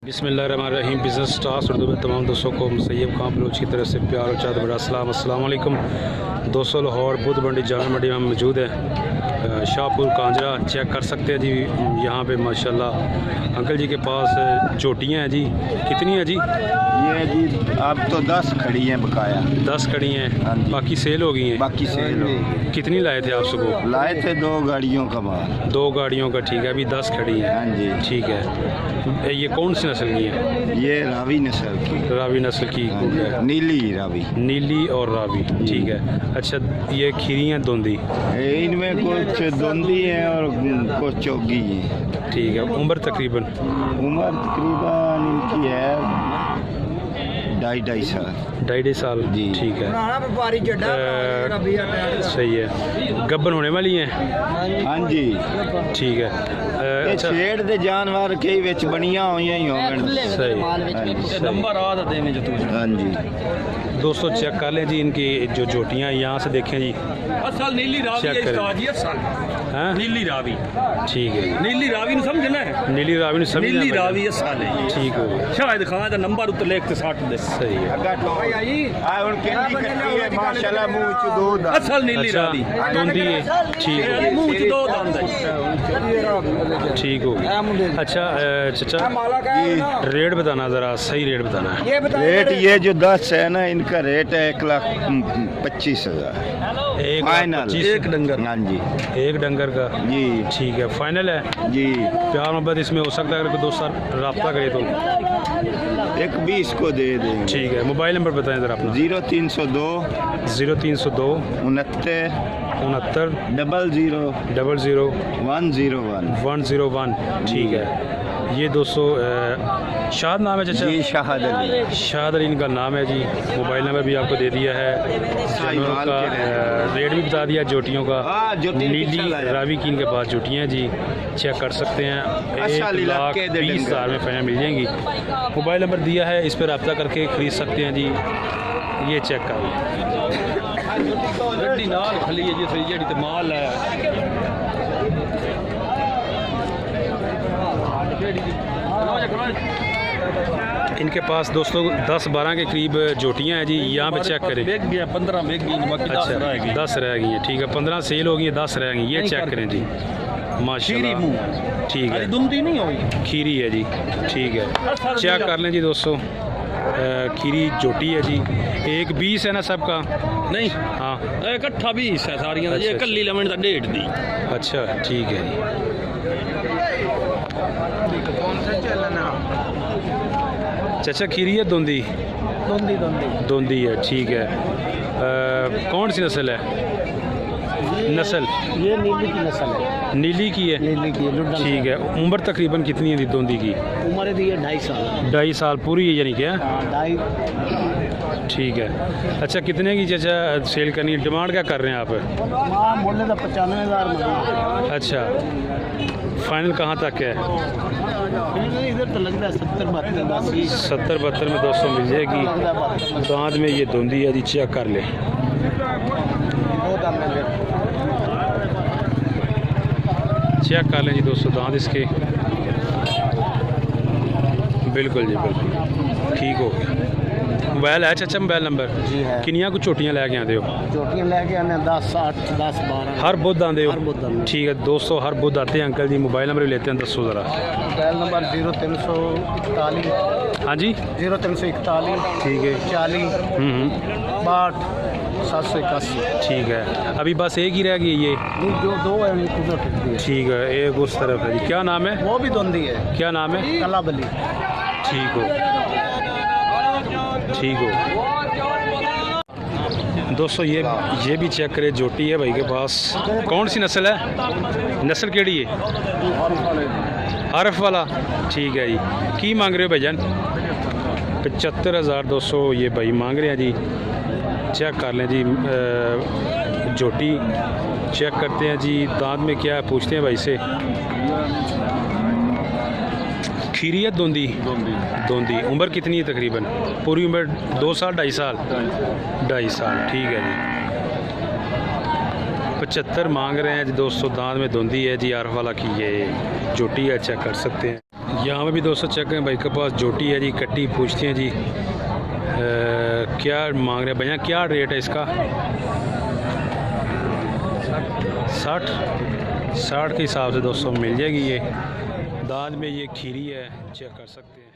बिस्मिल्लाहिर्रहमानिर्रहीम। Business stars Urdu में तमाम दोस्तों को सैयद खान बलोच की तरफ से प्यार और चाहत बड़ा अस्सलाम वालेकुम दोस्तों। लाहौर बुध मंडी जामा मंडी में मौजूद है, शाहपुर कांजरा। चेक कर सकते हैं जी, यहाँ पे माशाल्लाह अंकल जी के पास चोटियाँ हैं जी। कितनी है जी? ये जी अब तो 10 खड़ी हैं बकाया। 10 खड़ी हैं, हाँ जी। बाकी सेल हो गई हैं। बाकी सेल हो गई। कितनी लाए थे आप सुबह? लाए थे 2 गाड़ियों का माल। 2 गाड़ियों का, ठीक है। अभी 10 खड़ी हैं। हाँ जी ठीक है। ये कौन सी नस्ल की है? ये रावी नस्ल की। रावी नस्ल की हाँ जी, नीली रावी। नीली और रावी, ठीक है। अच्छा, ये खीरी हैं दोंदी? इनमें कुछ दोंदी हैं और कुछ चौगी हैं। ठीक है। उम्र तकरीबन? उम्र तकरीबन इनकी है 2.5 साल। 2.5 साल जी। ठीक है। सही है। गब्बन होने वाली हैं? हाँ जी। ठीक है। ये अच्छा, छेड़ दे जानवर के विच बनिया हुई ही होंगे। सही। हाँ जी दोस्तों चेक कर लें जी इनकी जो जोटियाँ, यहाँ से देखें जी। असल नीली रावी चेक है करें। इसका जी, असल हाँ, नीली रावी। ठीक है। नीली रावी ने समझना है। नीली रावी ने समझ नीली रावी असल है। ठीक हो गया। शायद खान का नंबर उत्ते लिख के 60 दे। सही है। माशाल्लाह मुंह च दूध आ। असल नीली अच्छा, रावी दोंदी है। ठीक हो गया। मुंह च दो दंद है। ठीक हो गया। अच्छा चचा, रेट बताना ज़रा, सही रेट बताना है। रेट ये जो 10 है ना, इनका रेट है 1,25,000 एक फाइनल। 25 एक डंगर। हाँ जी एक डंगर का, जी ठीक है। फाइनल है जी। प्यार मोहब्बत इसमें हो सकता है, अगर कोई दोस्त रब्ता करे तो? 1,20 को दे देंगे। ठीक है। मोबाइल नंबर बताएं ज़रा अपना। 0302 0302 69 69 00 00 101। 101। ठीक है। ये दोस्तों शाद नाम है चाचा? जी शाहद अली। शाहद अली इनका नाम है जी। मोबाइल नंबर भी आपको दे दिया है, जानवरों का रेट भी बता दिया, जोटियों का। हाँ, जोटी नीली पिक्चर लाया। रावी की इनके पास जोटियाँ हैं जी, चेक कर सकते हैं। अच्छा, लीला के दे 1,20,000 में फाइनल मिल जाएंगी। मोबाइल नंबर दिया है, इस पर रब्ता करके ख़रीद सकते हैं जी। ये चेक कर लें। गड्डी नाल खली है जी, जेड़ी ते माल है। इनके पास दोस्तों 10-12 के करीब जोटियाँ हैं जी। यहाँ पे चेक करें। बेग गया 15 बेग गई, बाकी 10 रह गई। 10 रह गई हैं, ठीक है। 15 सेल हो गई है, 10 रह गई। ये चेक करें जी, माशाल्लाह। ठीक है। दुमती नहीं हुई। खीरी है जी, ठीक है। चेक कर लें जी दोस्तों, खीरी जोटी है जी। 1,20 है ना सबका? नहीं, हाँ, इकट्ठा 20 है सारियां दा। अच्छा, ये कल्ली लेवन दा 1.5 दी। अच्छा ठीक है जी। चाचा खीरी है दोंदी? दोंदी है, ठीक है। कौन सी नस्ल है? नस्ल ये नीली की नस्ल है। नीली की है, नीली की है। ठीक है। उम्र तकरीबन कितनी है दोंदी की? उम्र दी है 2.5 साल। 2.5 साल पूरी है यानी क्या? 2.5। ठीक है। अच्छा, कितने की चाचा सेल करनी है? डिमांड क्या कर रहे हैं आप? हाँ, बोले तो 95,000। अच्छा, फाइनल कहाँ तक है? इधर तो लगता है 70-72। 70-72 में दोस्तों मिल जाएगी। दांत में ये धुंधी है जी, चेक कर ले। चेक कर लें जी दोस्तों, दांत इसके बिल्कुल जी, बिल्कुल ठीक हो गया। मोबाइल है चाचा? मोबाइल नंबर जी है। किनिया कुछ चोटियाँ लैके आते हो? चोटियाँ लेके आने 10, 8, 10, 12। हर बुध आते हो? हर बुध आते। ठीक है दोस्तों, हर बुध आते हैं अंकल जी। मोबाइल नंबर भी लेते हैं, दसो ज़रा। Mobile number 0341। हाँ जी, 0341 ठीक है। 40 62 781। ठीक है। अभी बस एक ही रह गई ये? जो 2 है उनको जो ठीक दी है। ठीक है, एक उस तरफ है जी। क्या नाम है? वो भी दोंदी है। क्या नाम है? कला बली। ठीक हो, ठीक हो दोस्तों। ये भी चेक करें, जोटी है भाई के पास। कौन सी नस्ल है? नस्ल केड़ी है? हरफ वाला, ठीक है जी। की मांग रहे हो भाईजान? 75,000 दोस्तों ये भाई मांग रहे हैं जी। चेक कर लें जी, जोटी चेक करते हैं जी। दांत में क्या है पूछते हैं भाई से। खीरी है दोंदी? दोंदी। उम्र कितनी है तकरीबन? पूरी उम्र 2 साल 2.5 साल? 2.5 साल, ठीक है जी। 75 मांग रहे हैं जी दोस्तों। दांत में धुंधी है जी, आरफ वाला की ये चोटी है, चेक कर सकते हैं। यहाँ पे भी दोस्तों चेक करें भाई के पास जोटी है जी, कट्टी पूछते हैं जी क्या मांग रहे हैं भैया, क्या रेट है इसका? 60 के हिसाब से दोस्तों मिल जाएगी। ये दांत में ये खीरी है, चेक कर सकते हैं।